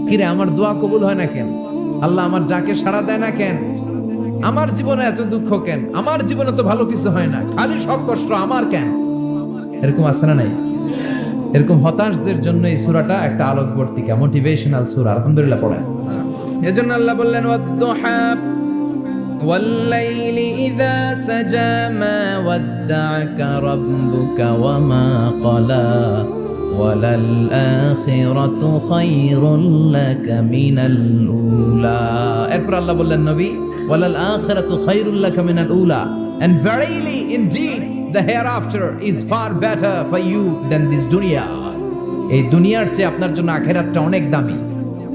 কিরে আমার দোয়া কবুল হয় না কেন, আল্লাহ আমার ডাকে সাড়া দেয় না কেন, আমার জীবনে এত দুঃখ কেন, আমার জীবনে তো ভালো কিছু হয় না, খালি সব কষ্ট আমার কেন? এরকম আছে না নাই? এরকম হতাশদের জন্য এই সূরাটা একটা আলোকবর্তিকা, মোটিভেশনাল সূরা। আলহামদুলিল্লাহ পড়ে। এজন্য আল্লাহ বললেন ওয়াদ-দুহা ওয়াল-লাইলি ইযা সাজা মা ওয়াদ্দা'আকা রাব্বুকা ওয়া মা ক্বালা ওয়ালাল আখিরাতু খায়রুল লাকা মিনাল উলা। এরপর আল্লাহ বললেন নবী ওয়ালাল আখিরাতু খায়রুল লাকা মিনাল উলা, and verily indeed the hereafter is far better for you than this dunya. এই দুনিয়ার চেয়ে আপনার জন্য আখিরাতটা অনেক দামি।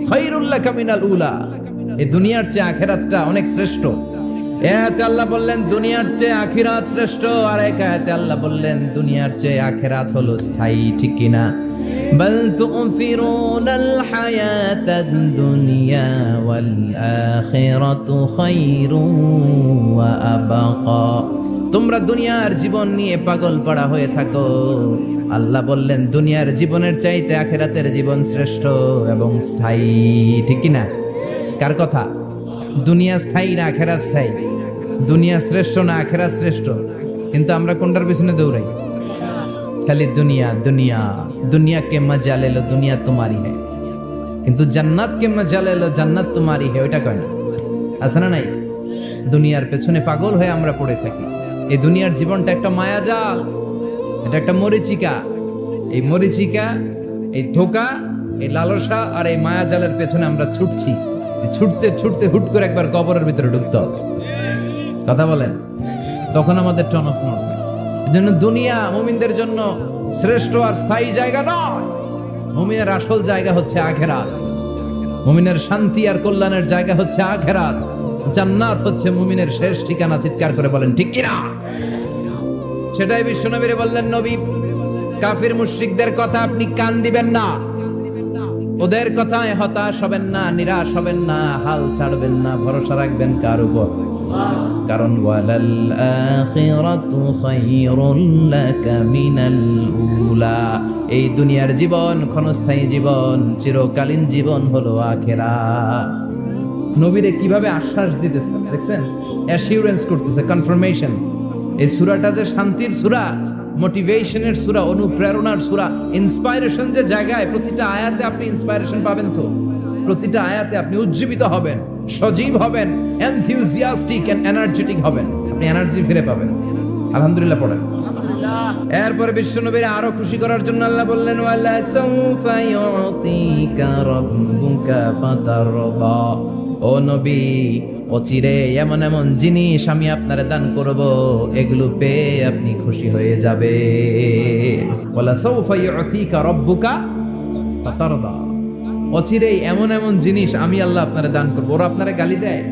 খায়রুল লাকা মিনাল উলা, এই দুনিয়ার চেয়ে আখিরাতটা অনেক শ্রেষ্ঠ। এতে আল্লাহ বললেন দুনিয়ার চেয়ে আখিরাত শ্রেষ্ঠ, আর এক আয়াতে আল্লাহ বললেন দুনিয়ার চেয়ে আখিরাত হলো স্থায়ী। ঠিক কি না? বাল তু'থিরুনাল হায়াতাদ দুনিয়া ওয়াল আখিরাতু খায়রুন ওয়া আবকা। তোমরা দুনিয়ার জীবন নিয়ে পাগল পাড়া হয়ে থাকো, আল্লাহ বললেন দুনিয়ার জীবনের চাইতে আখিরাতের জীবন শ্রেষ্ঠ এবং স্থায়ী। ঠিক কি না? কার কথা? দুনিয়া স্থায়ী না আখিরাত স্থায়ী? দুনিয়া শ্রেষ্ঠ না আখিরাত শ্রেষ্ঠ? কিন্তু আমরা কোনটার পিছনে দৌড়াই? খালি দুনিয়া দুনিয়া। दुनिया के मजा ले लो, दुनिया तुम्हारी है, কিন্তু জান্নাত কে মজা ले लो, জান্নাত তোমারই है। ওইটা কয় না? আছে না নাই? দুনিয়ার পেছনে পাগল হয়ে আমরা পড়ে থাকি। এই দুনিয়ার জীবনটা একটা মায়াজাল, এটা একটা মরিচিকা। এই মরিচিকা, এই ধোঁকা, এই লালসা আর এই মায়াজালের পেছনে আমরা ছুটছি। ছুটতে ছুটতে হুট করে একবার কবরের ভিতরে ঢুকতে হবে। কথা বলেন, তখন আমাদের টনক নড়বে। এজন্য দুনিয়া মুমিনদের জন্য শ্রেষ্ঠ আর স্থায়ী জায়গা নয়। মুমিনের আসল জায়গা হচ্ছে আখিরাত। মুমিনের শান্তি আর কল্যাণের জায়গা হচ্ছে আখিরাত। জান্নাত হচ্ছে মুমিনের শেষ ঠিকানা। চিৎকার করে বলেন ঠিক কি না? সেটাই বিশ্বনবীরে বললেন নবী, কাফির মুশরিকদের কথা আপনি কান দিবেন না, ওদের কথায় হতাশ হবেন না, নিরাশ হবেন না, হাল ছাড়বেন না, ভরসা রাখবেন কার উপর? কারণ ওয়ালাল আখিরাতু খায়রুল লাকা মিনাল উলা। এই দুনিয়ার জীবন ক্ষণস্থায়ী জীবন, চিরকালীন জীবন হলো আখিরাত। নবীরে কিভাবে আশ্বাস দিতেছে দেখছেন? অ্যাসিউরেন্স করতেছে, কনফার্মেশন। এই সূরাটা যে শান্তির সূরা, মোটিভেশনের সূরা, অনুপ্রেরণার সূরা, ইন্সপাইরেশন যে জায়গায়, প্রতিটা আয়াতে আপনি ইন্সপাইরেশন পাবেন। তো প্রতিটা আয়াতে আপনি উজ্জীবিত হবেন, সজীব হবেন, এনথিউজিয়াস্টিক এন্ড এনার্জেটিক হবেন, আপনি এনার্জি ফিরে পাবেন। আলহামদুলিল্লাহ পড়েন। এরপরে বিশ্বনবীর আরো খুশি করার জন্য আল্লাহ বললেন ওয়ালা সাউফা ইউতিকা রাব্বুকা ফাতারদা। ও নবী, অচিরে এমন এমন জিনিস আমি আপনারে দান করব, এগুলো পেয়ে আপনি খুশি হয়ে যাবে। ওয়ালা সাউফা ইউতিকা রাব্বুকা ফাতারদা। অচিরে এমন এমন জিনিস আমি আল্লাহ আপনারে দান করব। ওরা আপনারে গালি দেয়,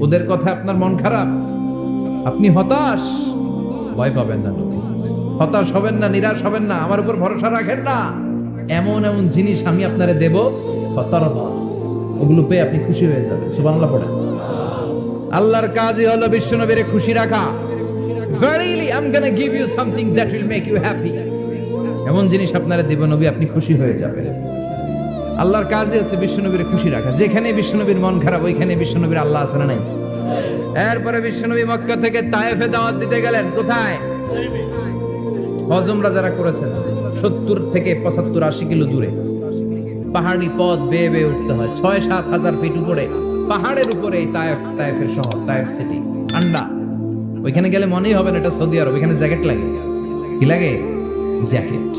ওদের কথা আপনার মন খারাপ, আপনি হতাশ, ভয় পাবেন না নবী। হতাশ হবেন না, নিরাশ হবেন না, আমার উপর ভরসা রাখেন না। এমন এমন জিনিস আমি আপনারে দেব, ফাতারদা, ওগুলো পেয়ে আপনি খুশি হয়ে যাবেন। সুবহানাল্লাহ পড়েন। আল্লাহর কাজই হলো বিশ্বনবীরে খুশি রাখা। Verily I'm gonna give you something that will make you happy. এমন জিনিস আপনারে দেব নবী, আপনি খুশি হয়ে যাবেন। আল্লাহর কাজই হচ্ছে বিশ্বনবীরে খুশি রাখা। যেখানে বিশ্বনবীর মন খারাপ, ওইখানে বিশ্বনবীর আল্লাহ আছে না নাই? এরপরে বিশ্বনবী মক্কা থেকে তায়েফে দাওয়াত দিতে গেলেন। কোথায়? হজমরা যারা করেছেন 70 থেকে 75 80 কিলো দূরে, পাহাড়ি পথ বেয়ে বেয়ে উঠতে হয়, 6-7 হাজার ফিট উপরে, পাহাড়ের উপরে এই তায়েফের শহর, তায়েফ সিটি। ঠান্ডা, ওইখানে গেলে মনেই হবে না এটা সৌদি আরব। ওইখানে জ্যাকেট লাগে। কি লাগে? জ্যাকেট।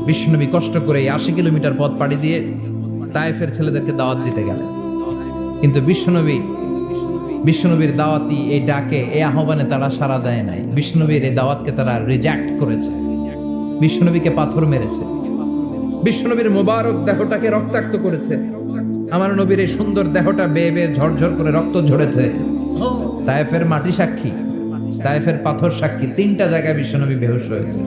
বিশ্বনবী কষ্ট করে 80 কিলোমিটার পথ পাড়ি দিয়ে তায়েফের ছেলেদেরকে দাওয়াত দিতে গেলেন। কিন্তু বিশ্বনবীর দাওয়াতি এই ডাকে, এই আহ্বানে তারা সাড়া দেয় নাই। বিশ্বনবীর এই দাওয়াতকে তারা রিজেক্ট করেছে, বিশ্বনবীকে পাথর মেরেছে, বিশ্বনবীর মোবারক দেহটাকে রক্তাক্ত করেছে। আমার নবীর এই সুন্দর দেহটা বেয়ে বেয়ে ঝরঝর করে রক্ত ঝরেছে। তায়েফের মাটি সাক্ষী, তায়েফের পাথর সাক্ষী। 3টা জায়গায় বিশ্বনবী বেহুশ হয়েছে।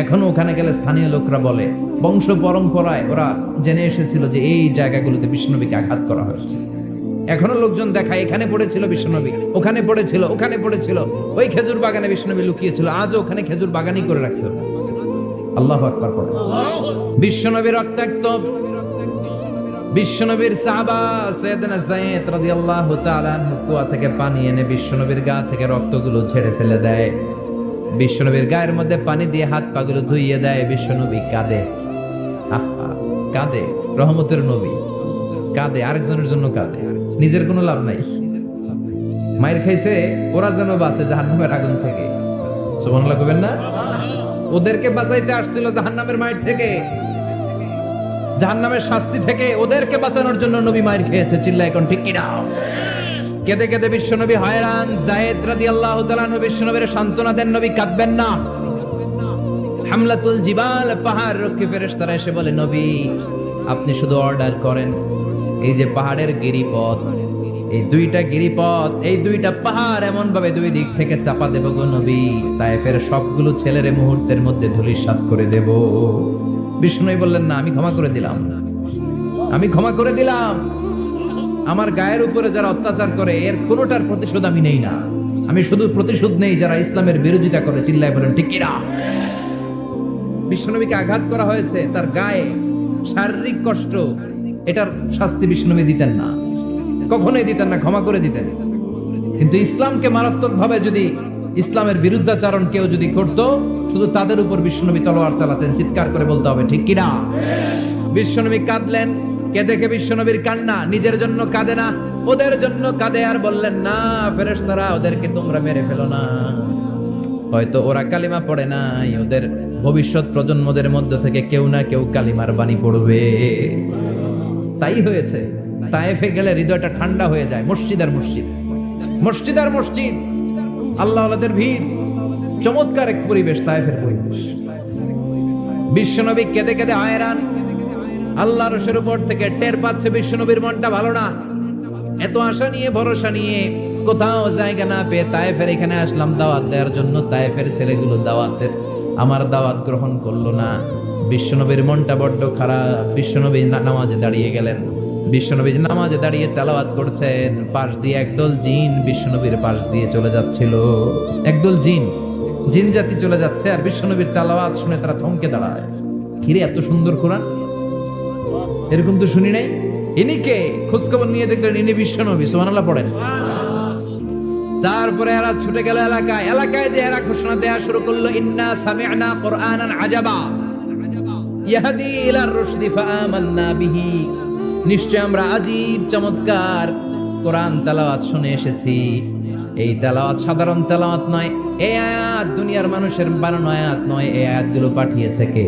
এখনো ওখানে গেলে স্থানীয় লোকরা বলে, বংশ পরম্পরায় ওরা জেনে এসেছিল যে এই জায়গাগুলোতে বিশ্বনবীকে আঘাত করা হয়েছে। এখনো লোকজন দেখায়, এখানে পড়েছিল বিশ্বনবী, ওখানে পড়েছিল, ওখানে পড়েছিল, ওই খেজুর বাগানে বিশ্বনবী লুকিয়েছিল, আজও ওখানে খেজুর বাগানই করে রাখছে। আল্লাহু আকবার পড়ে। বিশ্বনবী রক্তাক্ত, বিশ্বনবীর সাহাবা সাইয়েদনা যায়েদ রাদিয়াল্লাহু তাআলা আনহু কুয়া থেকে পানি এনে বিশ্বনবীর গা থেকে রক্তগুলো ঝেড়ে ফেলে দেয়। বিশ্বনবীর গায়ের মধ্যে পানি দিয়ে হাত পাগুলো ধুইয়ে দেয়। বিশ্বনবী কাঁদে, আহা কাঁদে। রহমতের নবী কাঁদে, আরেকজনের জন্য কাঁদে, নিজের কোনো লাভ নাই। মায়ের খাইছে, ওরা যেন বাঁচে জাহান্নামের আগুন থেকে। সুবহানাল্লাহ কইবেন না? ওদেরকে বাঁচাইতে আসছিল জাহান্নামের মায়ের থেকে, জাহান্নামের শাস্তি থেকে। ওদেরকে বাঁচানোর জন্য নবী মায়ের খেয়েছে। চিল্লায় এখন ঠিক কিনা? কেঁদে কেঁদে বিশ্বনবী হয়রান। যায়েদ রাদিয়াল্লাহু তাআলা আনহু বিশ্বনবীর সান্ত্বনা দেন, নবী কাঁদবেন না। হামলাতুল জিবাল, পাহাড় রক্ষী ফেরেশতারা এসে বলে, নবী আপনি শুধু অর্ডার করেন, এই যে পাহাড়ের গিরিপথ, এই দুইটা গিরিপথ, এই দুইটা পাহাড় এমন ভাবে দুই দিক থেকে চাপা দেব গো নবী, তায়েফের সবগুলো ছেলেরে মুহূর্তের মধ্যে ধূলিসাৎ করে দেব। বিষ্ণুই বললেন, না আমি ক্ষমা করে দিলাম, আমি ক্ষমা করে দিলাম। আমার গায়ের উপরে যারা অত্যাচার করে এর কোনোটার প্রতিশোধ আমি নেই না। আমি শুধু প্রতিশোধ নেই যারা ইসলামের বিরোধিতা করে। চিল্লায় বলেন ঠিক কিনা? বিশ্বনবীকে আঘাত করা হয়েছে, তার গায়ে শারীরিক কষ্ট, এটার শাস্তি বিশ্বনবী দিতেন না, কখনোই দিতেন না, ক্ষমা করে দিতেন। কিন্তু ইসলামকে মারাত্মকভাবে যদি ইসলামের বিরুদ্ধাচরণ কেউ যদি করতো, শুধু তাদের উপর বিশ্বনবী তলোয়ার চালাতেন। চিৎকার করে বলতে হবে ঠিক কিনা? বিশ্বনবী কাঁদলেন। কে দেখে বিশ্বনবীর কান্না, নিজের জন্য কাঁদে না, ওদের জন্য কাঁদে। আর বললেন, না ফেরেশতারা ওদেরকে তোমরা মেরে ফেলো না, হয়তো ওরা কালিমা পড়ে নাই, ওদের ভবিষ্যৎ প্রজন্মদের মধ্য থেকে কেউ না কেউ কালিমার বাণী পড়বে। তাই হয়েছে। তায়েফে গেলে হৃদয়টা ঠান্ডা হয়ে যায়। মসজিদ আর মসজিদ, মসজিদ আর মসজিদ, আল্লাহ আল্লাহদের ভিড়, চমৎকার এক পরিবেশ তায়েফের পরিবেশ। বিশ্বনবী কেঁদে কেঁদে হয়রান। আল্লাহর রসের উপর থেকে টের পাচ্ছে বিশ্বনবীর মনটা ভালো না। এত আশা নিয়ে ভরসা নিয়ে কোথাও জায়গা না পেয়ে তায়েফের এখানে আসলাম দাওয়াত দেওয়ার জন্য। তায়েফের ছেলেগুলো দাওয়াতের আমার দাওয়াত গ্রহণ করলো না। বিশ্বনবীর মনটা বড্ড খারাপ। বিশ্বনবী নামাজে দাঁড়িয়ে গেলেন। বিশ্বনবী নামাজে দাঁড়িয়ে তেলাওয়াত করছেন, পাশ দিয়ে একদল জিন বিশ্বনবীর পাশ দিয়ে চলে যাচ্ছিল। একদল জিন, জিন জাতি চলে যাচ্ছে, আর বিশ্বনবীর তেলাওয়াত শুনে তারা থমকে দাঁড়ায়। কিরে এত সুন্দর কোরআন, এরকম তো শুনি নাই। ইনি কে? খোঁজখবর নিয়ে দেখলেন ইনি বিশ্বনবী। সুবহানাল্লাহ পড়েন। তারপরে এরা ছুটে গেল এলাকায়। এলাকায় যে এরা ঘোষণা দেয়া শুরু করলো, ইন্না সামি'না কুরআনান আজাবা ইয়াহদি ইলার রুশদি ফাআমান্না বিহি। নিশ্চয় আমরা আজীব চমৎকার কোরআন তেলাওয়াত শুনে এসেছি। এই তেলাওয়াত সাধারণ তেলাওয়াত নয়, এই আয়াত দুনিয়ার মানুষের বানানো আয়াত নয়। এই আয়াতগুলো পাঠিয়েছে কে?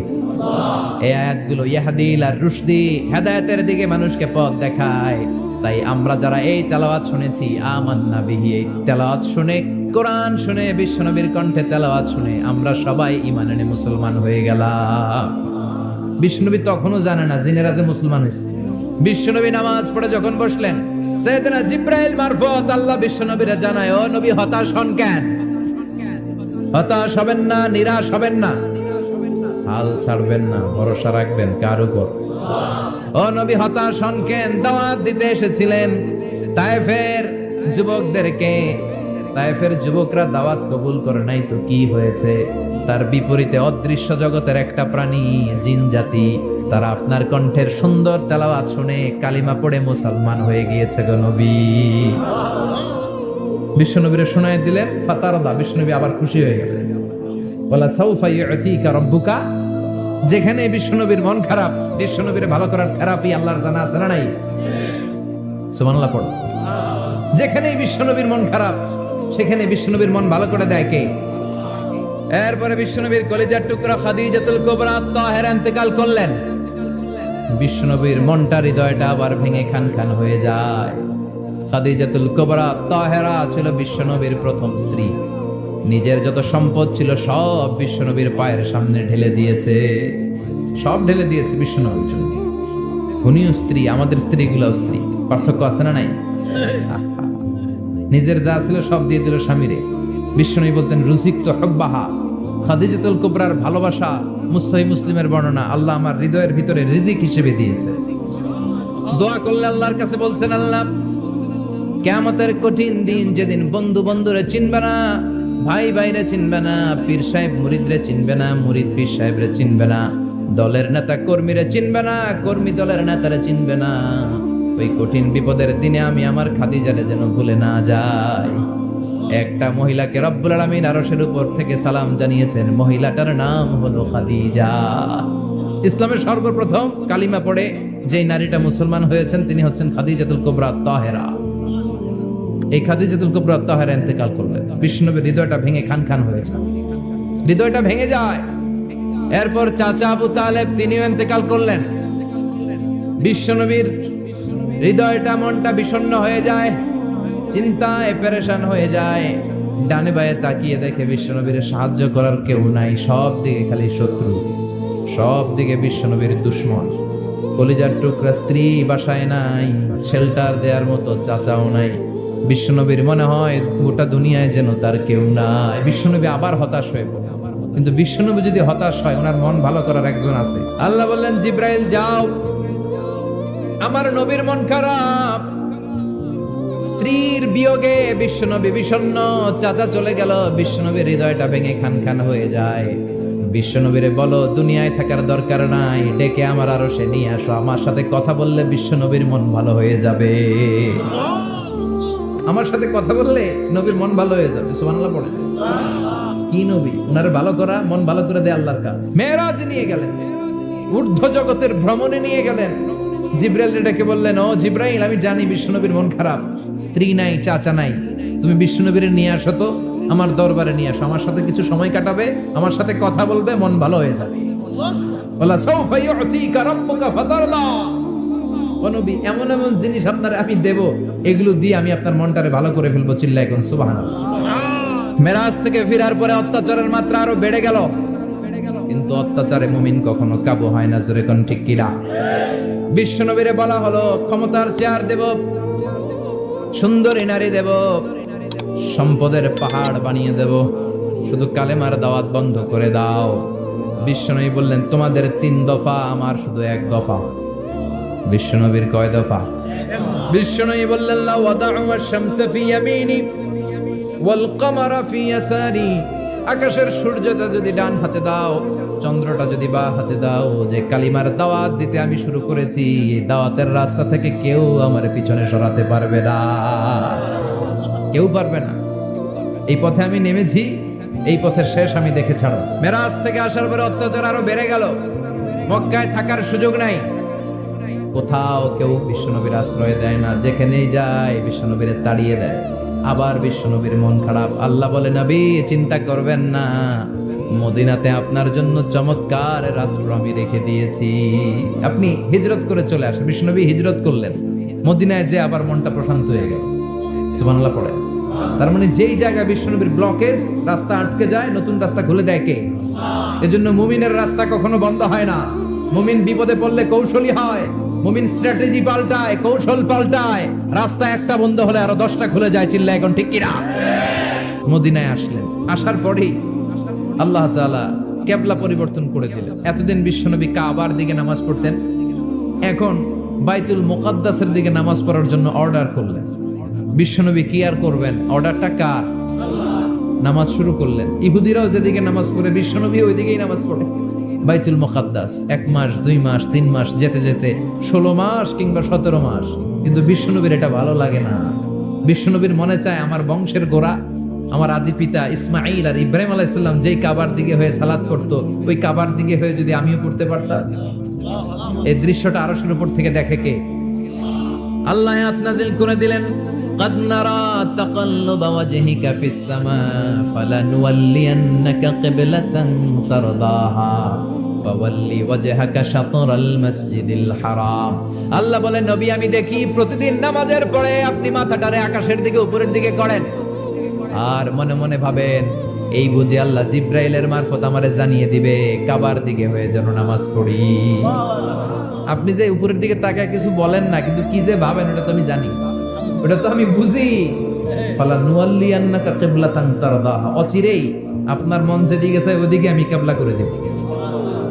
এই আয়াতগুলো ইয়াহদি ইলার রুশদি, হেদায়েতের দিকে মানুষকে পথ দেখায়। তাই আমরা যারা এই তেলাওয়াত শুনেছি, আমান্না বিহি, এই তেলাওয়াত শুনে, কোরআন শুনে, বিশ্বনবীর কণ্ঠে তেলাওয়াত শুনে আমরা সবাই ঈমান এনে মুসলমান হয়ে গেলাম। বিশ্বনবী তখনও জানে না জিনেরা যে মুসলমান হয়েছে। বিশ্বনবী নামাজ পড়ে যখন বসলেন, সাইয়েদনা জিবরাইল মারফত আল্লাহ বিশ্বনবীরে জানায়, ও নবী হতাশ হন কেন? হতাশ হবেন না, নিরাশ হবেন না, হাল ছাড়বেন না, ভরসা রাখবেন কার উপর? ও নবী হতাশ হন কেন? দাওয়াত দিতে এসেছিলেন তায়েফের যুবকদেরকে। তায়েফের যুবকরা দাওয়াত কবুল করে নাই তো কি হয়েছে? তার বিপরীতে অদৃশ্য জগতের একটা প্রাণী, জিন জাতি, তারা আপনার কণ্ঠের সুন্দর তেলাওয়াত শুনে কালিমা পড়ে মুসলমান হয়ে গিয়েছে গো নবী। বিশ্বনবীরে শোনায় দিলেন, ফাতারদা, বিশ্বনবী আবার খুশি হয়ে গেলেন। ওয়ালা সাউফা ইউতিকা রাব্বুকা। যেখানে বিশ্বনবীর মন খারাপ, বিশ্বনবীর ভালো করার থেরাপি আল্লাহর জানা আছে না নাই? সুবহানাল্লাহ পড়ো। যেখানেই বিশ্বনবীর মন খারাপ, সেখানে বিশ্বনবীর মন ভালো করে দেয় কে? এরপরে বিশ্বনবীর কলিজার টুকরা খাদিজাতুল কুবরা তাহেরা ইন্তেকাল করলেন। বিশ্বনবীর মনটা, হৃদয়টা আবার ভেঙে খান খান হয়ে যায়। খাদিজাতুল কুবরা তাহেরা ছিল বিশ্বনবীর প্রথম স্ত্রী। নিজের যত সম্পদ ছিল সব বিশ্বনবীর পায়ের সামনে ঢেলে দিয়েছে, সব ঢেলে দিয়েছে বিশ্বনবীর জন্য। উনিও স্ত্রী, আমাদের স্ত্রীগুলোও স্ত্রী, পার্থক্য আছে না নাই? নিজের যা ছিল সব দিয়ে দিল স্বামীরে। বিশ্বনবী বলতেন, রুজিকত হুব্বাহা। খাদিজাতুল কুবরার ভালোবাসা সহিহ মুসলিমের বর্ণনা, আল্লাহ আমার হৃদয়ের ভিতরে রিজিক হিসেবে দিয়েছে। দোয়া করলে আল্লাহর কাছে বলছেন, আল্লাহ কিয়ামতের কঠিন দিন, যেদিন বন্ধু বন্ধুরে চিনবে না, ভাই ভাইরে চিনবে না, পীর সাহেব মুরিদরে চিনবে না, মুরিদ পীর সাহেবরে চিনবে না, দলের নেতা কর্মীরা চিনবে না, কর্মী দলের নেতারা চিনবে না। ওই কঠিন বিপদের দিনে আমি আমার খাদিজারে যেন ভুলে না যাই। একটা মহিলাকে রব্বুল আলামিন আরশের উপর থেকে সালাম জানিয়েছেন, মহিলাটার নাম হলো খাদিজা। ইসলামের সর্বপ্রথম কালিমা পড়ে যেই নারীটা মুসলমান হয়েছেন তিনি হচ্ছেন খাদিজাতুল কুবরা তাহেরা। এই খাদিজাতুল কুবরা তাহেরা ইন্তেকাল করলেন। বিষ্ণুনবীর হৃদয়টা ভেঙে খান খান হয়ে যায়, হৃদয়টা ভেঙে যায়। এরপর চাচা আবু তালেব তিনিও ইন্তেকাল করলেন। বিশ্বনবীর হৃদয়টা মনটা বিষণ্ণ হয়ে যায়, চিন্তায় পেরেশান হয়ে যায়। ডানে বায়ে তাকিয়ে দেখে বিশ্বনবীর সাহায্য করার কেউ নাই, সব দিকে খালি শত্রু, সব দিকে বিশ্বনবীর দুশ্মন। কলিজার টুকরা স্ত্রী বাসায় নাই, শেল্টার দেওয়ার মতো চাচাও নাই। বিশ্বনবীর মনে হয় গোটা দুনিয়ায় যেন তার কেউ নাই। বিশ্বনবী আবার হতাশ হয়ে পড়ে। কিন্তু বিশ্বনবী যদি হতাশ হয়, ওনার মন ভালো করার একজন আছে। আল্লাহ বললেন, জিব্রাইল যাও, আমার নবীর মন খারাপ, স্ত্রীর বিয়োগে বিশ্বনবী বিষণ্ণ, চাচা চলে গেল। বিশ্বনবীর হৃদয়টা ভেঙে খান খান হয়ে যায়। বিশ্বনবীরে বলো দুনিয়ায় থাকার দরকার নাই, ডেকে আমার আরশে নিয়ে আসো, আমার সাথে কথা বললে বিশ্বনবীর মন ভালো হয়ে যাবে। আমার সাথে কথা বললে নবীর মন ভালো হয়ে যাবে। সুবহানাল্লাহ পড়ে। কি নবী, উনারে ভালো করা, মন ভালো করে দেয় আল্লাহর কাজ। মেরাজ নিয়ে গেলেন, ঊর্ধ্ব জগতের ভ্রমণে নিয়ে গেলেন। জিব্রাইল ডেকে বললেন, ও জিব্রাইল, আমি জানি বিশ্বনবীর মন খারাপ, স্ত্রী নাই, চাচা নাই, তুমি বিশ্বনবীর নিয়ে আসো তো, আমার দরবারে নিয়ে আসো, আমার সাথে কিছু সময় কাটাবে, আমার সাথে কথা বলবে, মন ভালো হয়ে যাবে। ওয়ালা সাউফা ইউতিকা রাব্বুকা ফাতারদা। ও নবী, এমন এমন জিনিস আপনারে আমি দেব, এগুলো দিয়ে আমি আপনার মনটারে ভালো করে ফেলবো। চিল্লায় কোন সুবহানাল্লাহ। মেরাজ থেকে ফেরার পরে অত্যাচারের মাত্রা আরো বেড়ে গেল, কিন্তু অত্যাচারে মুমিন কখনো কাবু হয় না। জোরে কোন ঠিক কিনা? বিশ্বনবীরে বলা হলো, ক্ষমতার চেয়ার দেব, সুন্দরী নারী দেব, সম্পদের পাহাড় বানিয়ে দেব, শুধু কালেমার দাওয়াত বন্ধ করে দাও। বিশ্বনবী বললেন, তোমাদের 3 দফা, আমার শুধু 1 দফা। বিশ্বনবীর কয় দফা? বিশ্বনবী বললেন, লা ওয়াদাউ আশ-শামসা ফি ইয়ামিনি ওয়াল কামারা ফি ইয়াসারি। আকাশের সূর্যটা যদি ডান হাতে দাও, চন্দ্রটা যদি বাঁ হাতে দাও, যে কালিমার দাওয়াত দিতে আমি শুরু করেছি, এই দাওয়াতের রাস্তা থেকে কেউ আমার পিছনে সরাতে পারবে না, কেউ পারবে না। এই পথে আমি নেমেছি, এই পথের শেষ আমি দেখে ছাড়ো। মেরাজ থেকে আসার পরে অত্যাচার আরো বেড়ে গেল, মক্কায় থাকার সুযোগ নাই, কোথাও কেউ বিশ্বনবীর আশ্রয় দেয় না, যেখানেই যায় বিশ্বনবীর তাড়িয়ে দেয়। আবার বিশ্বনবীর মন খারাপ। আল্লাহ বলে, নবী চিন্তা করবেন না, মদিনাতে আপনার জন্য চমৎকার রাষ্ট্র আমি রেখে দিয়েছি, আপনি হিজরত করে চলে আসেন। বিশ্বনবী হিজরত করলেন, মদিনায় যে আবার মনটা প্রশান্ত হয়ে গেল। সুবহানাল্লাহ পড়ে। তার মানে যেই জায়গায় বিশ্বনবীর ব্লকেজ, রাস্তা আটকে যায়, নতুন রাস্তা খুলে দেয় কে? এজন্য মুমিনের রাস্তা কখনো বন্ধ হয় না। মুমিন বিপদে পড়লে কৌশলী হয়, মুমিন স্ট্র্যাটেজি পাল্টায়, কৌশল পাল্টায়। রাস্তা একটা বন্ধ হলে আরো 10টা খুলে যায়। চিল্লা এখন ঠিক কিনা? মদিনায় আসলেন, আসার পরেই আল্লাহ তাআলা কিবলা পরিবর্তন করে দিলেন। এতদিন বিশ্বনবী কাবার দিকে নামাজ পড়তেন, এখন বাইতুল মুকাদ্দাসের দিকে নামাজ পড়ার জন্য অর্ডার করলেন। বিশ্বনবী কি আর করবেন, অর্ডারটা কার? নামাজ শুরু করলেন। ইহুদিরাও যেদিকে নামাজ পড়ে, বিশ্বনবী ওইদিকেই নামাজ পড়ে। বাইতুল মুকাদ্দাস 1 মাস 2 মাস 3 মাস যেতে যেতে 16 মাস কিংবা 17 মাস, কিন্তু বিশ্বনবীর এটা ভালো লাগে না। বিশ্বনবীর মনে চায় আমার বংশের গোড়া, আমার আদি পিতা ইসমাঈল আর ইব্রাহিম আলাইহিস সালাম যেই কাবার দিকে হয়ে সালাত করতো, ওই কাবার দিকে হয়ে যদি আমিও পড়তে পারতাম। এই দৃশ্যটা আরশের উপর থেকে দেখে কে? আল্লাহ আয়াত নাযিল করে দিলেন, قد نرى تقلب وجهك في السماء فلنولينك قبلة ترضاها فولي وجهك شطر المسجد الحرام। আল্লাহ বলেন, নবী আমি দেখি প্রতিদিন নামাজের পরে আপনি মাথাটারে আকাশের দিকে, উপরের দিকে করেন, আর মনে মনে ভাবেন এই বুঝি আল্লাহ জিব্রাইলের মারফত আমারে জানিয়ে দিবে কাবার দিকে হয়ে যেন নামাজ পড়ি। আপনি যে উপরের দিকে তাকায় কিছু বলেন না, কিন্তু কি যে ভাবেন ওটা তো আমি জানি, ওটা তো আমি বুঝি। ফালানুওয়াল্লিয়ান্নাকা কিবলাতান তারদাহা, অচিরেই আপনার মন যেদিকে চায় ওদিকে আমি কিবলা করে দেব।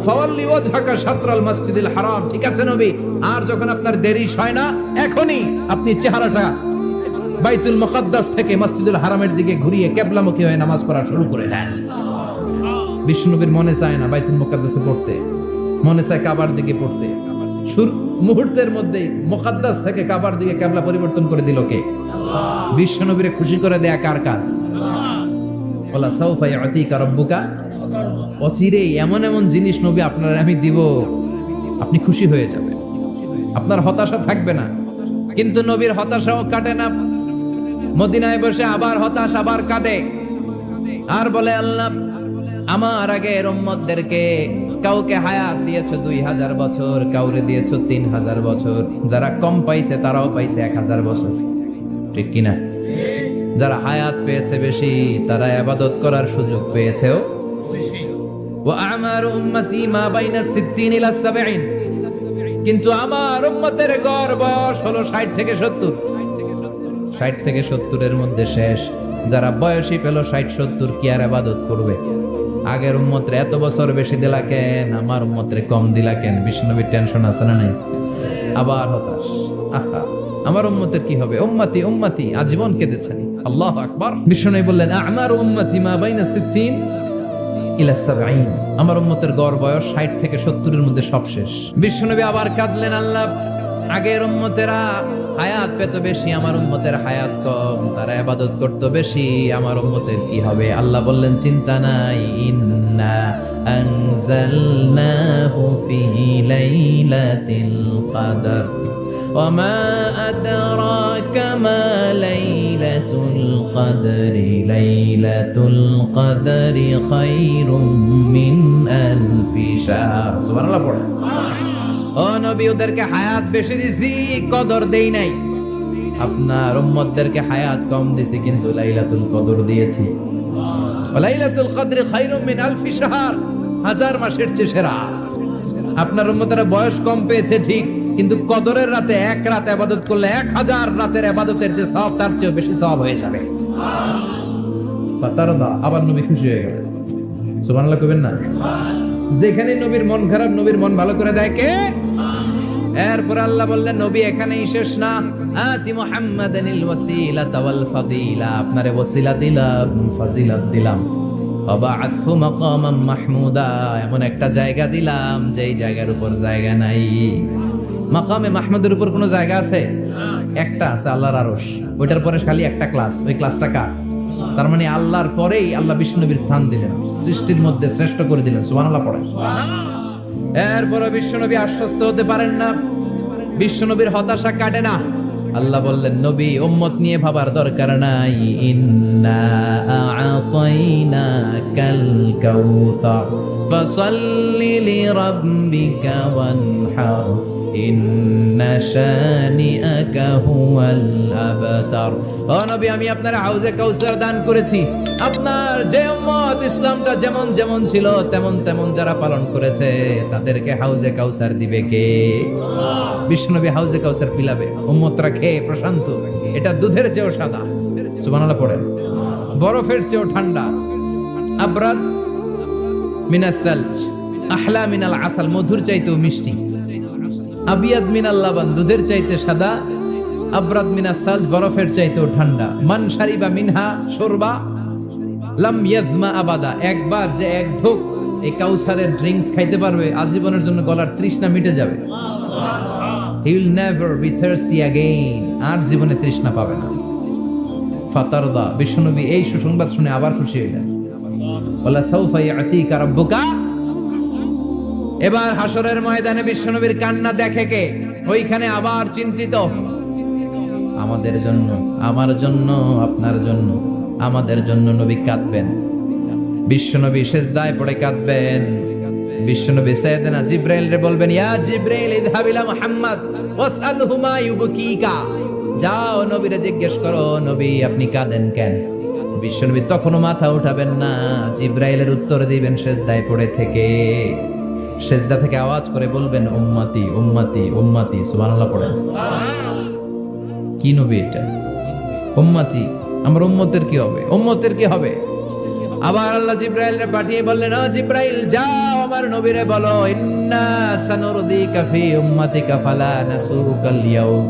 ফাওয়াল্লি ওয়াজহাকা শাতরাল মাসজিদিল হারাম। ঠিক আছে নবী, আর যখন আপনার দেরি হয় না, এখনই আপনি চেহারাটা বাইতুল মুকাদ্দাস থেকে মসজিদুল হারামের দিকে ঘুরিয়ে কিবলামুখী হয়ে নামাজ পড়া শুরু করে দেন। বিশ্বনবীর মনে চায় না বাইতুল মুকাদ্দাসে পড়তে, মনে চায় কাবার দিকে পড়তে, মুহূর্তের মধ্যেই মুকাদ্দাস থেকে কাবার দিকে কিবলা পরিবর্তন করে দিল কে? বিশ্ব নবীরে খুশি করে দেয়া কার কাজ? ওয়ালা সাউফা ইয়াতিকা রাব্বুকা, অচিরেই এমন এমন জিনিস নবী আপনার আমি দিব, আপনি খুশি হয়ে যাবেন, আপনার হতাশা থাকবে না। কিন্তু নবীর হতাশাও কাটে না, মদিনায় বসে আবার হতাশ, আবার কাঁদে, আর বলে আল্লাহ আমার আগের উম্মতদেরকে কাউকে হায়াত দিয়েছো 2000 বছর, কাউরে দিয়েছো 3000 বছর, যারা কম পাইছে তারাও পাইছে 1000 বছর, ঠিক কিনা? যারা হায়াত পেয়েছে বেশি তারা ইবাদত করার সুযোগ পেয়েছেও বেশি। ওয়া আমারু উম্মতি মা বাইনা 60 ইলা 70, কিন্তু আমার উম্মতের গড় বয়স হলো 60 থেকে 70। 60 থেকে 70 এর মধ্যে শেষ। যারা বয়সী পেল 60-70 কি আর ইবাদত করবে? আগের উম্মতরে এত বছর বেশি দিলা কেন, আমার উম্মতরে কম দিলা কেন? বিষ্ণুনবীর টেনশন আছে না নাই? আবার হতাশ, আহা আমার উম্মতের কি হবে? উম্মতি উম্মতি আজীবন কেঁদেছেন। আল্লাহু আকবার। বিষ্ণুনবী বললেন আমার উম্মতি মা বাইনা 60 ইলা 70, আমার উম্মতের গড় বয়স 60 থেকে 70 এর মধ্যে সব শেষ। বিষ্ণুনবী আবার কাঁদলেন, আল্লাহ আগের উম্মতেরা হায়াত পেত বেশি, আমার উম্মতের হায়াত কম, তারা ইবাদত করত বেশি, আমার উম্মতের কি হবে? আল্লাহ বললেন চিন্তা নাই, ইন্না আনজালনাহু ফি লাইলাতিল কদর ওয়া মা আদরাকা মা লাইলাতুল কদরি, লাইলাতুল কদরি খায়রুম মিন আলফি শাহর। সুবহানাল্লাহ পড়ে। ও নবী, ওদেরকে হায়াত বেশি দিছি, কদর দেই নাই। আপনার উম্মতদেরকে হায়াত কম দিছি, কিন্তু লাইলাতুল কদর দিয়েছি। লাইলাতুল কদর খায়রুম মিন আলফি শাহর, 1000 মাসের চেয়ে সেরা। আপনার উম্মতেরা বয়স কম পেয়েছে ঠিক, কিন্তু কদরের রাতে এক রাত ইবাদত করলে 1000 রাতের ইবাদতের যে সওয়াব তার চেয়ে বেশি সওয়াব হয়ে যাবে। ফাতারদা, আবার নবী খুশি হয়ে গেলেন। সুবহানাল্লাহ কইবেন না? যেখানে নবীর মন খারাপ, নবীর মন ভালো করে দেয় কে? এরপর আল্লাহ বললেন নবী এখানেই শেষ না, আতি মুহাম্মাদানিল ওয়াসিলাতা ওয়াল ফাদিলা, আপনারে ওয়াসিলা দিলাম, ফাজিলাত দিলাম, ওয়াবাআথহু মাকামান মাহমুদা, এমন একটা জায়গা দিলাম যেই জায়গার উপর জায়গা নাই। মাকামে মাহমুদের উপর কোনো জায়গা আছে? একটা আছে, আল্লাহর আরশ। ওইটার পরে খালি একটা ক্লাস, ওই ক্লাসটা কার? তার মানে আল্লাহর পরেই আল্লাহ বিষ্ণুনবীর স্থান দিলেন, সৃষ্টির মধ্যে শ্রেষ্ঠ করে দিলেন। সুবহানাল্লাহ পড়ে। এরপর বিশ্বনবী আশ্বস্ত হতে পারেন না, বিশ্বনবীর হতাশা কাটে না। আল্লাহ বললেন নবী উম্মত নিয়ে ভাবার দরকার নাই, ইন্না আ'তাইনাকাল কাউসার ফাসাল্লি লিরাব্বিকা ওয়ানহার ইন্না শানিআকা হুয়াল আবতার। ও নবী, আমি আপনার হাউজে কাউসার দান করেছি। আপনার যে উম্মত ইসলামটা যেমন যেমন ছিল তেমন তেমন যারা পালন করেছে তাদেরকে হাউজে কাউসার দিবে কে? বিষ্ণুনবী হাউজে কাউসার পিলাবে, উম্মতরা খেয়ে প্রশান্ত। এটা দুধের চেয়েও সাদা, সুবহানাল্লাহ পড়ে, বরফের চেয়েও ঠান্ডা, আবরাদ মিনাস সালজ আহলা মিনাল আসাল, মধুর চাইতেও মিষ্টি, আবিয়াদ মিনাল লাবান, দুধের চাইতে সাদা, আবরাদ মিনাস সালজ, বরফের চাইতেও ঠান্ডা। মান শারিবা মিনহা শুরবা লাম ইয়াজমা আবাদা, একবার যে এক ঢোক এই কাউসারের ড্রিঙ্কস খাইতে পারবে আজীবনের জন্য গলার তৃষ্ণা মিটে যাবে। He will never be thirsty again, আর জীবনে তৃষ্ণা পাবে না। ফাতারদা, বিশ্বনবী এই সুসংবাদ শুনে আবার খুশি হইলেন। ওয়ালা সাউফা ইয়াতিকা রাব্বুকা। এবার হাসরের ময়দানে বিশ্বনবীর কান্না দেখে কে? ওইখানে আবার চিন্তিত, আমাদের জন্য, আমার জন্য, আপনার জন্য, আমাদের জন্য নবী কাঁদবেন। বিশ্বনবী সিজদায় পড়ে কাঁদবেন। বিশ্বনবী সাইয়েদনা জিবরাইলরে বলবেন, ইয়া জিবরাইল ইযহাব ইলা মুহাম্মদ ওয়াসআলহু মা ইউবকিকা, যাও নবীরে জিজ্ঞেস করো নবী আপনি কাঁদেন কেন? বিশ্বনবী তখনও মাথা উঠাবেন না, জিবরাইলের উত্তর দিবেন সিজদায় পড়ে থেকে। সিজদা থেকে আওয়াজ করে বলবেন উম্মতি উম্মতি উম্মতি। সুবহানাল্লাহ পড়েন। কি নবী এটা? উম্মতি, আমার উম্মতের কি হবে? উম্মতের কি হবে? আবার আল্লাহ জিবরাইলকে পাঠিয়ে বললেন, ও জিবরাইল যাও আমার নবীরে বলো, ইন্না সানুরদিকা ফি উম্মাতিকা ফালা নাসুকাল ইয়াউম।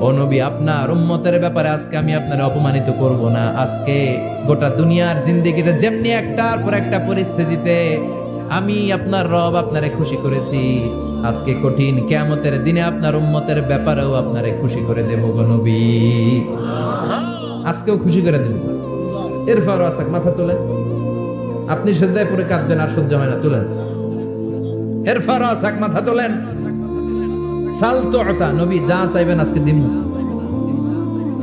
ও নবী, আপনার উম্মতের ব্যাপারে আজকে আমি আপনার অপমানিত করব না। আজকে গোটা দুনিয়ার জিন্দেগিতে যেমনি একটার পর একটা পরিস্থিতিতে আমি আপনার রব আপনারে খুশি করেছি, আজকে কঠিন কিয়ামতের দিনে আপনার উম্মতের ব্যাপারেও আপনারে খুশি করে দেব গো নবী, আজকেও খুশি করে দেব। এরপর আসাক মাথা তোলেন, আপনি সেজদায় পড়ে কাঁদবেন আর সহ্য হয় না, তুলেন। এরপর আসাক মাথা তোলেন, সাল তুতা, নবী যা চাইবেন আজকে দিমু।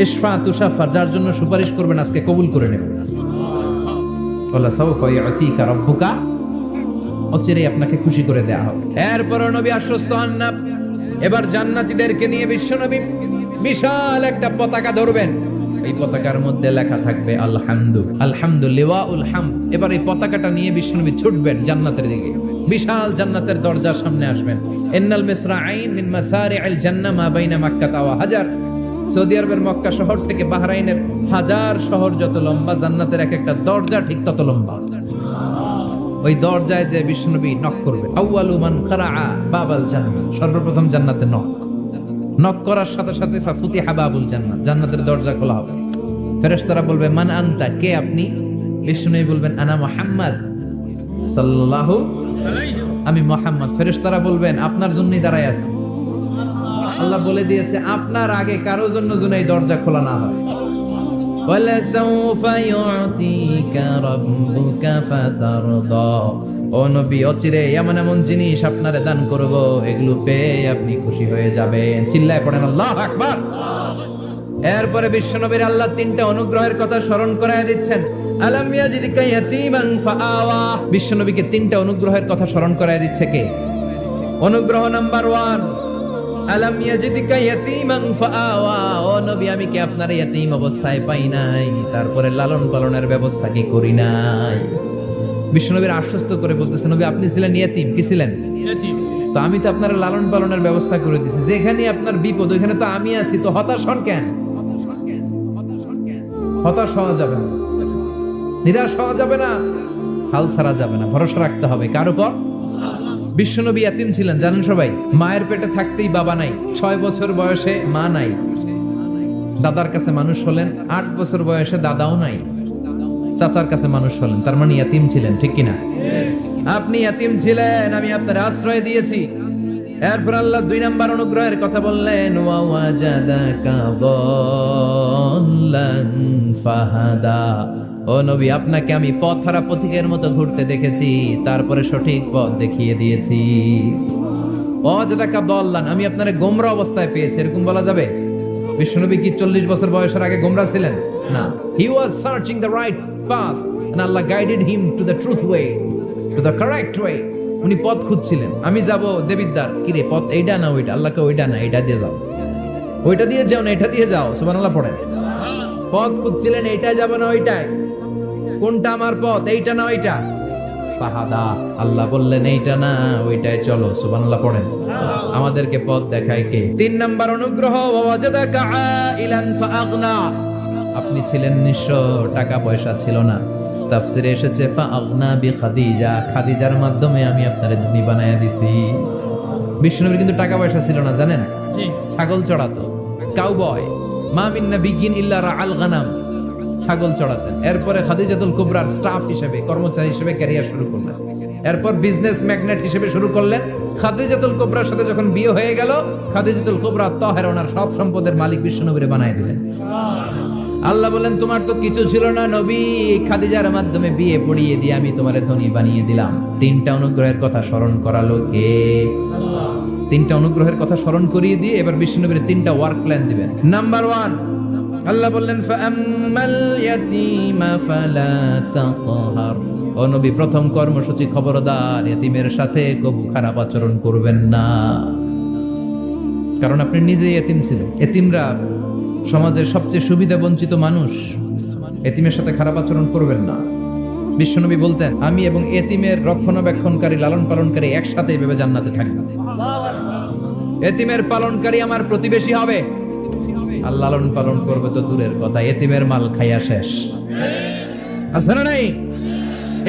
ইশফা তুশাফা, যার জন্য সুপারিশ করবেন আজকে কবুল করে নেব। ওয়ালা সাওফা ইউতিকা রাব্বুকা, অচিরেই আপনাকে খুশি করে দেয়া হবে। এরপর নবী আশ্বস্ত হন না। এবার জান্নাতীদেরকে নিয়ে বিশ্বনবী বিশাল একটা পতাকা ধরবেন, এই পতাকার মধ্যে লেখা থাকবে আলহামদুলিল্লাহুল হামদ। এবার এই পতাকাটা নিয়ে বিশ্বনবী ছুটবেন জান্নাতের দিকে, বিশাল জান্নাতের দরজার সামনে আসবেন। ইন্নাল মিসরাঈন মিন মাসারি'আল জান্নাহ মা বাইনা মাক্কাহ ওয়া হাজার। সৌদি আরবের মক্কা শহর থেকে বাহরাইনের হাজার শহর যত লম্বা, জান্নাতের এক একটা দরজা ঠিক তত লম্বা। ওই দরজায় যে বিশ্বনবী নক করবে, আউয়ালু মান কারাআ বাবাল জান্নাহ, সর্বপ্রথম জান্নাতে নক করার সাথে সাথে ফাফুতিহা বাবুল জান্নাহ, জান্নাতের দরজা খোলা হবে। ফেরেশতারা বলবে মান আনতা, কে আপনি? বিশ্বনবী বলবেন আনা মুহাম্মদ সাল্লাল্লাহু আলাইহি, আমি মুহাম্মদ। ফেরেশতারা বলবেন আপনার জন্যই দাঁড়ায় আছি। আল্লাহ বলে দিয়েছে আপনার আগে কারো জন্য যেন এই দরজা খোলা না হয়। ওয়ালা সাউফা ইউতিকা রাব্বুকা ফাতারদা, ও নবী অচিরে এমন এমন জিনিস আপনারে দান করব, এগুলো পেয়ে আপনি খুশি হয়ে যাবেন। চিল্লায় পড়েন আল্লাহু আকবার। এরপরে বিশ্বনবীর আল্লাহ তিনটা অনুগ্রহের কথা স্মরণ করায় দিচ্ছেন। আলাম ইয়াজিদকা ইয়াতীমান ফাআওয়া, বিশ্বনবীকে তিনটা অনুগ্রহের কথা স্মরণ করায় দিচ্ছে কে? অনুগ্রহ নাম্বার 1, আলাম ইয়াজিদকা ইয়াতীমান ফাআওয়া, ও নবী আমি কি আপনার ইয়াতীম অবস্থায় পাই নাই, তারপরে লালন পালনের ব্যবস্থা কি করি নাই? বিশ্বনবীর আশ্বস্ত করে বলতেছে নবী আপনি ছিলেন ইয়াতীম, কি ছিলেন? ইয়াতীম। তো আমি তো আপনার লালন পালনের ব্যবস্থা করে দিয়েছি, যেখানে আপনার বিপদ ওইখানে তো আমি আছি, তো হতাশ হন কেন? হতাশ হওয়া যাবে না, নিরাশ হওয়া যাবে না, হাল ছাড়া যাবে না, ভরসা রাখতে হবে কার উপর? বিশ্বনবী ইয়াতীম ছিলেন জানেন সবাই। মায়ের পেটে থাকতেই বাবা নাই, 6 বছর বয়সে মা নাই, দাদার কাছে মানুষ হলেন, 8 বছর বয়সে দাদাও নাই, চাচার কাছে মানুষ হলেন, তার মানে ইয়াতীম ছিলেন, ঠিক কিনা? আপনি ইয়াতীম ছিলেন, আমি আপনার আশ্রয় দিয়েছি। এরপর আল্লাহ 2 নাম্বার অনুগ্রহের কথা বললেন, ওয়া ওয়াজাদাকা দাল্লান ফাহাদা, ও নবী আপনাকে আমি পথহারা পথিকের মতো ঘুরতে দেখেছি, তারপরে সঠিক পথ দেখিয়ে দিয়েছি। ওয়াজাদাকা দাল্লান, আমি আপনারে গোমরা অবস্থায় পেয়েছি, এরকম বলা যাবে? বিশ্বনবী কি 40 বছর বয়সের আগে গোমরা ছিলেন? না, he was searching the right path and Allah guided him to the truth way, to the correct way. উনি পথ খুঁজছিলেন, আমি যাব দেবিদ্দার, কি রে পথ এইটা না ওইটা? আল্লাহকে ওইটা না এইটা দিয়ে যাও, ওইটা দিয়ে যাও না এটা দিয়ে যাও, সুবহানাল্লাহ পড়েন। পথ খুঁজছিলেন, এইটা যাব না ওইটাই, কোনটা আমার পথ, এইটা না ওইটা? ফাহাদা, আল্লাহ বললেন এইটা না ওইটাই চলো, সুবহানাল্লাহ পড়েন। আমাদেরকে পথ দেখায় কে? 3 নাম্বার অনুগ্রহ, ওয়াজাদাকা আইলান ফাআগনা, আপনি ছিলেন নিঃস্ব, টাকা পয়সা ছিল না, তাফসিরে এসেছে ফাআগনা বিখাদিজা, খাদিজার মাধ্যমে আমি আপনারে ধনী বানায়া দিছি। বিশ্বনবীর কিন্তু টাকা পয়সা ছিল না জানেন, ছাগল চড়াতো, কাউবয়, মা মিন নাবিয়্যিন ইল্লা রাআল গানাম, ছাগল চড়াতেন। এরপরে খাদিজাতুল কুবরার স্টাফ হিসেবে, কর্মচারী হিসেবে ক্যারিয়ার শুরু করলেন। এরপর বিজনেস ম্যাগনেট হিসেবে শুরু করলেন। খাদিজাতুল কুবরার সাথে যখন বিয়ে হয়ে গেল, খাদিজাতুল কুবরা তাহেরা ওনার সব সম্পদের মালিক বিশ্বনবীরে বানায় দিলেন। আল্লাহ বলেন তোমার তো কিছু ছিল না নবী, খাদিজার মাধ্যমে বিয়ে পড়িয়ে দিয়ে আমি তোমারে ধনী বানিয়ে দিলাম। 3টা অনুগ্রহের কথা স্মরণ করালো কে? আল্লাহ। 3টা অনুগ্রহের কথা স্মরণ করিয়ে দিয়ে এবার বিশ্বনবীর 3টা ওয়ার্ক প্ল্যান দিবেন। নাম্বার 1, আল্লাহ বললেন ফাআম্মাল ইয়াতীমা ফালা তাকহার, ও নবী প্রথম কর্মসূচি খবরদার, এতিমের সাথে কবু খারাপ আচরণ করবেন না, কারণ আপনি নিজেই এতিম ছিলেন। এতিমরা সমাজের সবচেয়ে সুবিধা বঞ্চিত মানুষ, এতিমের সাথে খারাপ আচরণ করবেন না। বিশ্বনবী বলতেন আমি এবং এতিমের রক্ষণাবেক্ষণকারী, লালন পালনকারী একসাথে এভাবে জান্নাতে থাকবে। এতিমের পালনকারী আমার প্রতিবেশী হবে, আর লালন পালন করবে তো দূরের কথা, এতিমের মাল খাইয়া শেষ। আছে না নাই?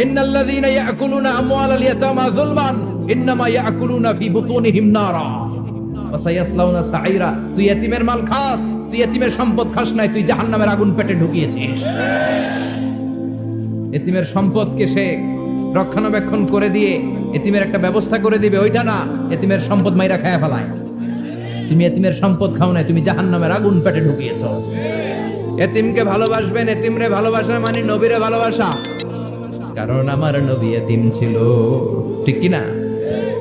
ইন্নাল্লাযীনা ইয়াকুলুনা আমওয়ালাল ইয়াতামা যুলমান ইন্নামা ইয়াকুলুনা ফি বুতুনিহিম নারা ওয়া সায়াসলাউনা সাঈরা, তুই এতিমের মাল খাস, তুই এতিমের সম্পদ খাস নাই, তুই জাহান্নামের আগুন পেটে ঢুকিয়েছিস। এতিমের সম্পদকে সে রক্ষণাবেক্ষণ করে দিয়ে এতিমের একটা ব্যবস্থা করে দিবে, ওইটা না। এতিমের সম্পদ মাইরা খায়া ফেলায়। তুমি এতিমের সম্পদ খাও না, তুমি জাহান্নামের আগুন পেটে ঢুকিয়েছো। এতিমকে ভালোবাসবেন, এতিমরে ভালোবাসা মানে নবীরে ভালোবাসা। কারণ আমার নবী এতিম ছিল, ঠিক কি না?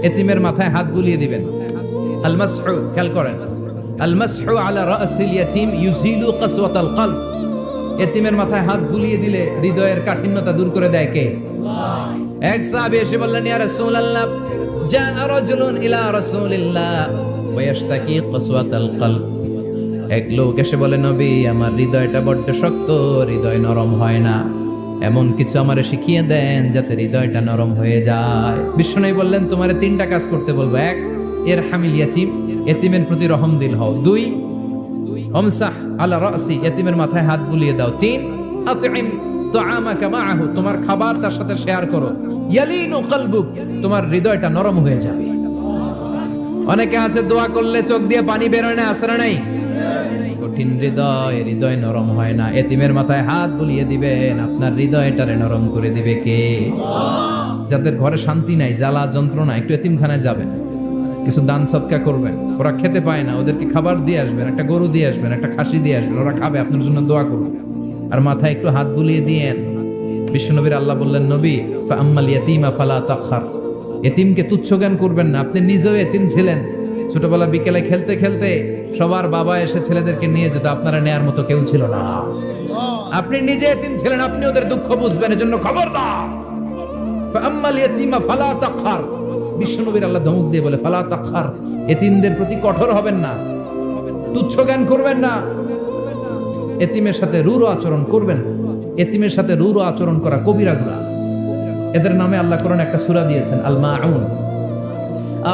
এতিমের মাথায় হাত বুলিয়ে দিবেন। আল মাসহু, খেয়াল করেন, আল মাসহু আলা রাসিল ইয়াতিম ইউজিলু কাসওয়াতাল কলব। এতিমের মাথায় হাত বুলিয়ে দিলে হৃদয়ের কাঠিন্যতা দূর করে দেয় কে? আল্লাহ। এক সাহাবী এসে বললেন, ইয়া রাসূলুল্লাহ, জাআ রাজুলুন ইলা রাসূলিল্লাহ ওয়া ইয়াশতাকি কাসওয়াতাল কলব। এক লোক এসে বলে, নবী, আমার হৃদয়টা বড্ড শক্ত, হৃদয় নরম হয় না, এমন কিছু আমারে শিখিয়ে দেন যাতে হৃদয়টা নরম হয়ে যায়। বিশ্বনবী বললেন, তোমারে 3টা কাজ করতে বলবো। 1, এর হামিল ইয়াতিম, এতিমের প্রতি রহম দিল হও। 2, আমসাহ আলা রাসি, এতিমের মাথায় হাত বুলিয়ে দাও। 3, আতইম তুআমাকা মাআহু, তোমার খাবার তার সাথে শেয়ার করো। ইয়ালিনু কলবুক, তোমার হৃদয়টা নরম হয়ে যাবে। অনেকে আছে দোয়া করলে চোখ দিয়ে পানি বের হয় না, আসরা নাই? কঠিন হৃদয়, হৃদয় নরম হয় না। এতিমের মাথায় হাত বুলিয়ে দিবেন, আপনার হৃদয়টারে নরম করে দিবে কে? যাদের ঘরে শান্তি নাই, জ্বালা যন্ত্রণা, একটু এতিমখানায় যাবেন, কিছু দান সদকা করবেন। ওরা খেতে পায় না, ওদেরকে খাবার দিয়ে আসবেন, একটা গরু দিয়ে আসবেন, একটা খাসি দিয়ে আসবেন, ওরা খাবে, আপনার জন্য দোয়া করবে। আর মাথায় একটু হাত বুলিয়ে দিয়েন। বিশ্বনবীর আল্লাহ বললেন, নবী, ফাআম্মাল ইয়াতীমা ফালা তাখখার, এতিমকে তুচ্ছ জ্ঞান করবেন না। আপনি নিজেও এতিম ছিলেন। ছোটবেলা বিকেলে খেলতে খেলতে সবার বাবা এসে ছেলেদেরকে নিয়ে যেত, আপনারা নেয়ার মতো কেউ ছিল না। আপনি নিজে এতিম ছিলেন, আপনি ওদের দুঃখ বুঝবেন, এজন্য খবরদার। ফাআম্মাল ইয়াতীমা ফালা তাখখার, বিশ্বনবীর আল্লাহ ধমক দিয়ে বলে, ফালা তাখখার, এতিমদের প্রতি কঠোর হবেন না, তুচ্ছ জ্ঞান করবেন না, এতিমের সাথে রূঢ় আচরণ করবেন। এতিমের সাথে রূঢ় আচরণ করা কবিরা গুনাহ। এদের নামে আল্লাহ কোরআনে একটা সূরা দিয়েছেন, আল মাউন।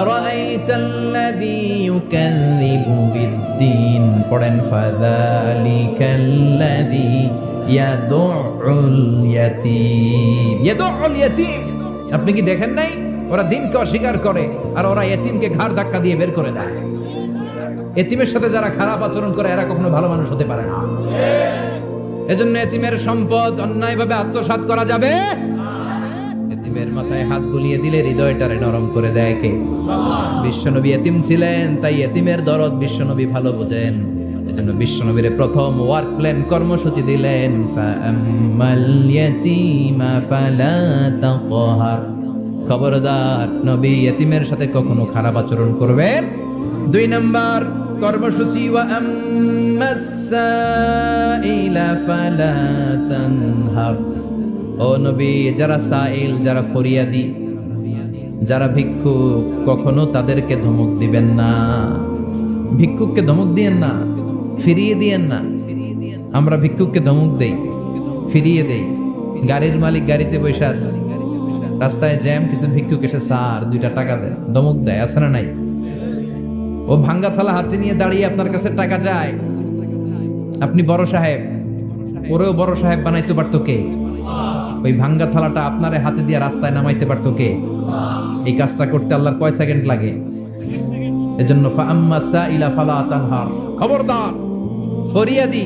আরাআইতাল্লাযী ইউকাযযিবু বিদ্দীন, পড়েন, ফাযালিকাল্লাযী ইয়াদুউল ইয়াতীম। ইয়াদুউল ইয়াতীম, আপনি কি দেখেন নাই? ওরা দিনকে অস্বীকার করে আর ওরা এতিমকে ঘাড় ধাক্কা দিয়ে বের করে দেয়। এতিমের সাথে যারা খারাপ আচরণ করে এরা কখনো ভালো মানুষ হতে পারে না। এজন্য এতিমের সম্পদ অন্যায়ভাবে আত্মসাৎ করা যাবে। এতিমের মাথায় হাত বুলিয়ে দিলে হৃদয়টারে নরম করে দেয় কে? বিশ্বনবী এতিম ছিলেন, তাই এতিমের দরদ বিশ্বনবী ভালো বোঝেন। এজন্য বিশ্বনবীর প্রথম ওয়ার্ক প্ল্যান, কর্মসূচি দিলেন, ফাআম্মাল ইয়াতীমা ফালা তাকহার, খবরদার নবী এতিমের সাথে কখনো খারাপ আচরণ করবেন। 2 নম্বর কর্মসূচি, ওয়া আম্মাস সাইলা ফালা তানহার, ও নবী, যারা সাইল, যারা ফরিয়াদি, যারা ভিক্ষুক, কখনো তাদেরকে ধমক দিবেন না। ভিক্ষুককে ধমক দিয়েন না, ফিরিয়ে দিয়েন না। আমরা ভিক্ষুককে ধমক দেই, ফিরিয়ে দেই। গাড়ির মালিক গাড়িতে বসে আছে, রাস্তায় জ্যাম, কিছু ভিক্ষুক এসে স্যার 2টা টাকা দেন, ধমক দেয়, আছে না নাই? ও ভাঙ্গা থালা হাতে নিয়ে দাঁড়িয়ে আপনার কাছে টাকা চায়। আপনি বড় সাহেব, ওরেও বড় সাহেব বানাইতে পারতো কে? ওই ভাঙ্গা থালাটা আপনারে হাতে দিয়ে রাস্তায় নামাইতে পারতো কে? এই কাজটা করতে আল্লাহর কয় সেকেন্ড লাগে? এজন্য ফাআম্মা সাইলা ফালা তানহার, খবরদার ফরিয়াদি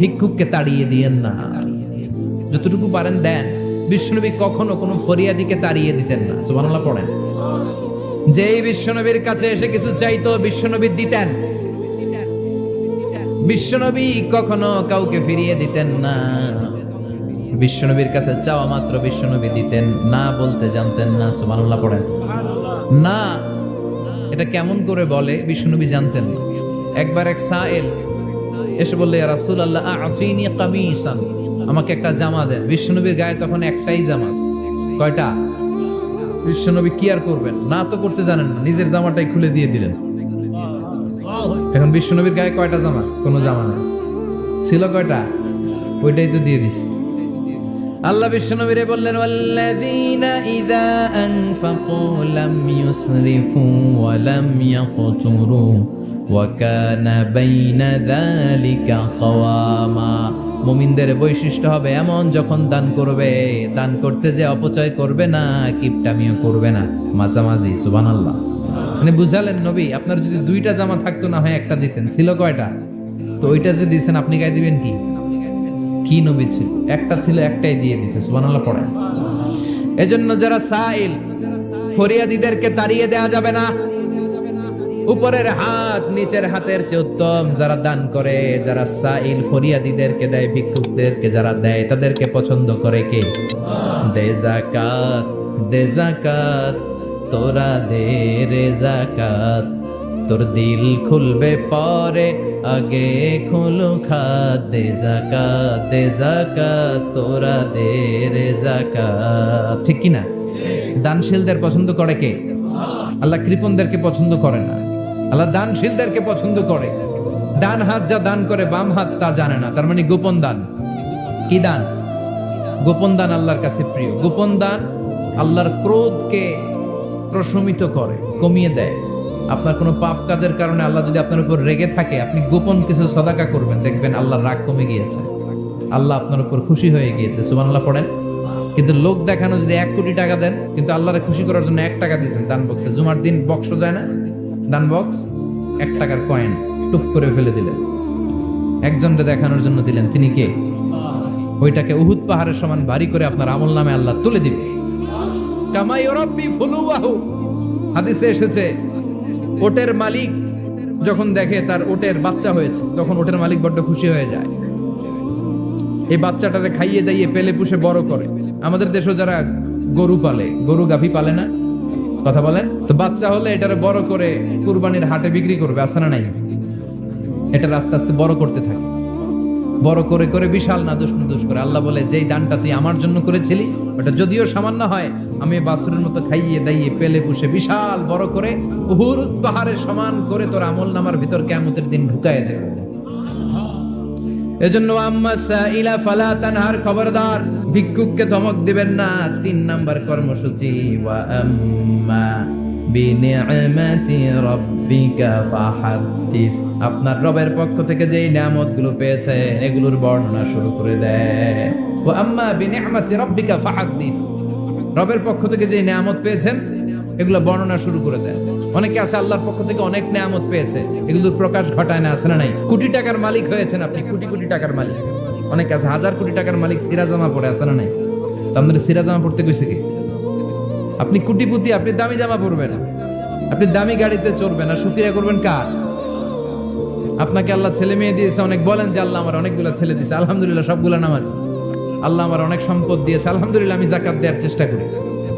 ভিক্ষুককে তাড়িয়ে দিয়েন না। যতটুকু পারেন দেন। বিশ্বনবী কখনো কোনো ফরিয়াদিকে তাড়িয়ে দিতেন না। সুবহানাল্লাহ পড়েন। যেই বিশ্বনবীর কাছে এসে কিছু চাইতো, বিশ্বনবী দিতেন। বিশ্বনবী কখনো কাউকে ফিরিয়ে দিতেন না। বিশ্বনবীর কাছে চাওয়া মাত্র বিশ্বনবী দিতেন, না বলতে জানতেন না। সুবহানাল্লাহ পড়েন। না, এটা কেমন করে বলে বিশ্বনবী জানতেন না। একবার এক সাইল এসে বললে, ইয়া রাসূলুল্লাহ আ'তিনি কামিসান, আমাকে একটা জামা দেন। বিশ্বনবীর গায়ে তখন একটাই জামা। কয়টা? বিশ্বনবী কি আর করবেন, না তো করতে জানেন না, নিজের জামাটাই খুলে দিয়ে দিলেন। এখন বিশ্বনবীর গায়ে কয়টা জামা? কোনো জামা নেই। ছিল কয়টা? ওইটাই তো দিয়ে দিস। আল্লাহ বিশ্বনবীরে বললেন, ওয়াল্লাযীনা ইযা আনফাকু লাম ইউসরিফু ওয়া লাম ইয়াকতুরু ওয়া কানা বাইনা যালিকা কাওয়ামা। মুমিনদের বৈশিষ্ট্য হবে এমন, যখন দান করবে, দান করতে যে অপচয় করবে না, কিপটামিও করবে না, মাঝামাঝি। সুবহানাল্লাহ। মানে বুঝালেন নবী, আপনার যদি 2টা জামা থাকতো না হয় একটা দিতেন। ছিল কয়টা? তো ওইটা যে দিয়েছেন আপনি গায়ে দিবেন কি? কি নবী ছিল? একটা ছিল, একটাই দিয়ে দিয়েছে। সুবহানাল্লাহ পড়েন। এজন্য যারা সাইল, ফরিয়াদীদেরকে তাড়িয়ে দেয়া যাবে না। উপরের হাত নিচের হাতের চেয়ে উত্তম যারা দান করে, যারা সাইল ফরিয়াদীদেরকে দেয়, ভিক্ষুকদেরকে যারা দেয় তাদেরকে পছন্দ করে কে? দে যাকাত, দে যাকাত, তোরা দে রে যাকাত, তোর দিল খুলবে পরে, আগে খুলু খাত। দে যাকাত, দে যাকাত, তোরা দে রে যাকাত। ঠিক কি না? দানশীলদের পছন্দ করে কে? আল্লাহ কৃপণদেরকে পছন্দ করে না, আল্লাহ দানশীলদেরকে পছন্দ করে। ডান হাত যা দান করে বাম হাত তা জানে না, তার মানে গোপন দান। কি দান? গোপন দান আল্লাহর কাছে প্রিয়। গোপন দান আল্লাহর ক্রোধকে প্রশমিত করে, কমিয়ে দেয়। আপনার কোনো পাপ কাজের কারণে আল্লাহ যদি আপনার উপর রেগে থাকে, আপনি গোপন কিছু সদাকা করবেন, দেখবেন আল্লাহর রাগ কমে গিয়েছে, আল্লাহ আপনার উপর খুশি হয়ে গিয়েছে। সুবহানাল্লাহ পড়েন। কিন্তু লোক দেখানো যদি 1 কোটি টাকা দেন, কিন্তু আল্লাহরে খুশি করার জন্য 1 টাকা দিয়েছেন দান বক্সে, জুমার দিন বক্স যায় না, দান বক্স, 1 টাকার কয়েন টুক করে ফেলে দিলেন, একজনকে দেখানোর জন্য দিলেন, তিনি কে? ওইটাকে উহুদ পাহাড়ের সমান ভারী করে আপনার আমল নামে আল্লাহ তুলে দিবে। কামা ইউরাব্বি ফুলুয়াহু, হাদিসে এসেছে ওটের মালিক যখন দেখে তার ওটের বাচ্চা হয়েছে, তখন ওটের মালিক বড্ড খুশি হয়ে যায়। এই বাচ্চাটারে খাইয়ে দাইয়ে পেলে পুষে বড় করে। আমাদের দেশে যারা গরু পালে, গরু গাভী পালে না, কথা বলেন তো, বাচ্চা হলে এটারে বড় করে কুরবানির হাটে বিক্রি করবে, আছে না নাই? এটা আস্তে আস্তে বড় করতে থাকে, বড় করে করে বিশাল নাদুস নুদুস করে। আল্লাহ বলে, যেই দানটা তুই আমার জন্য করেছিলি, ওটা যদিও সামান্য হয়, আমি বাছুরের মতো খাইয়ে দাইয়ে পেলে পুষে বিশাল বড় করে উহুদ পাহাড়ের সমান করে তোর আমল নামার ভিতর কিয়ামতের দিন ঢুকায় দেব। এজন্য আম্মা সাইলা ফালা তানহার, খবরদার ভিক্ষুককে ধমক দিবেন না। 3 নাম্বার কর্মসূচি, ওয়া আম্মা বিনিআমাতি রাব্বিকা ফাহাদ্দিস, আপনার রবের পক্ষ থেকে যেই নিয়ামতগুলো পেয়েছে এগুলোর বর্ণনা শুরু করে দেয়। ওয়া আম্মা বিনিআমাতি রাব্বিকা ফাহাদ্দিস, রবের পক্ষ থেকে যেই নিয়ামত পেয়েছেন এগুলো বর্ণনা শুরু করে দেয়। অনেকে আছে আল্লাহর পক্ষ থেকে অনেক নিয়ামত পেয়েছে, এগুলোর প্রকাশ ঘটায় না, আছে না নাই? কোটি টাকার মালিক হয়েছেন আপনি, কোটি কোটি টাকার মালিক। অনেকে আছে 1000 কোটি টাকার মালিক, সিরা জামা পরে, আছে না নাই? তো আমাদের সিরা জামা পড়তে কইছে কি? আপনি কোটিপতি, আপনি দামি জামা পরবেন, আপনি দামি গাড়িতে চড়বেন, আর শুকরিয়া করবেন কার? আপনাকে আল্লাহ ছেলে মেয়ে দিয়েছে অনেক, বলেন যে আল্লাহ আমার অনেকগুলো ছেলে দিয়েছে, আলহামদুলিল্লাহ সবগুলো নামাজ। আল্লাহ আমার অনেক সম্পদ দিয়েছে, আলহামদুলিল্লাহ আমি যাকাত দেওয়ার চেষ্টা করি।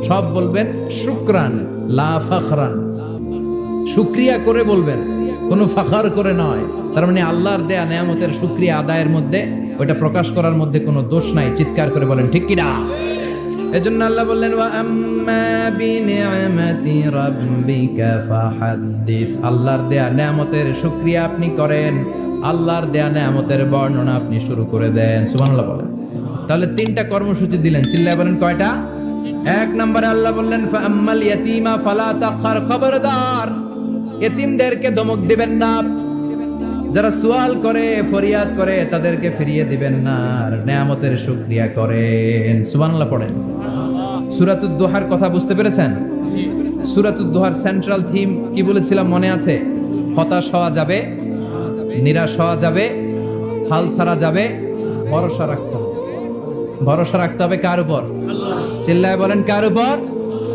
সব বলবেন শুকরান লা ফাখরান, শুকরিয়া করে বলবেন, কোনো ফাখার করে নয়। তার মানে আল্লাহর দেয়া নিয়ামতের শুকরিয়া আদায়ের মধ্যে, ওইটা প্রকাশ করার মধ্যে কোনো দোষ নাই। চিৎকার করে বলেন ঠিক কি না? এজন্য আল্লাহ বললেন, ওয়া আম্মা বিনিআমাতি রাব্বিকা ফাহাদ্দিস, আল্লাহর দেয়া নিয়ামতের শুকরিয়া আপনি করেন, আল্লাহর দেয়া নিয়ামতের বর্ণনা আপনি শুরু করে দেন। সুবহানাল্লাহ বলেন। তাহলে 3টা কর্মসূচি দিলেন, চিল্লায় বলেন কয়টা? 1 নম্বরে আল্লাহ বললেন, ফা আম্মাল ইয়াতীমা ফালা তাকহার, খবরদার এতিমদেরকে ধমক দিবেন না, যারা সুয়াল করে ফরিয়াদ করে তাদেরকে ফিরিয়ে দিবেন না, আর নিয়ামতের শুকরিয়া করেন। সুবহানাল্লাহ পড়েন। সূরাতুদ দুহার কথা বুঝতে পেরেছেন? সূরাতুদ দুহার সেন্ট্রাল থিম কি বলেছিলাম মনে আছে? হতাশ হওয়া যাবে, নিরাশ হওয়া যাবে, হাল ছাড়া যাবে, ভরসা রাখতে হবে। ভরসা রাখতে হবে কার উপর? চিল্লায় বলেন কার উপর?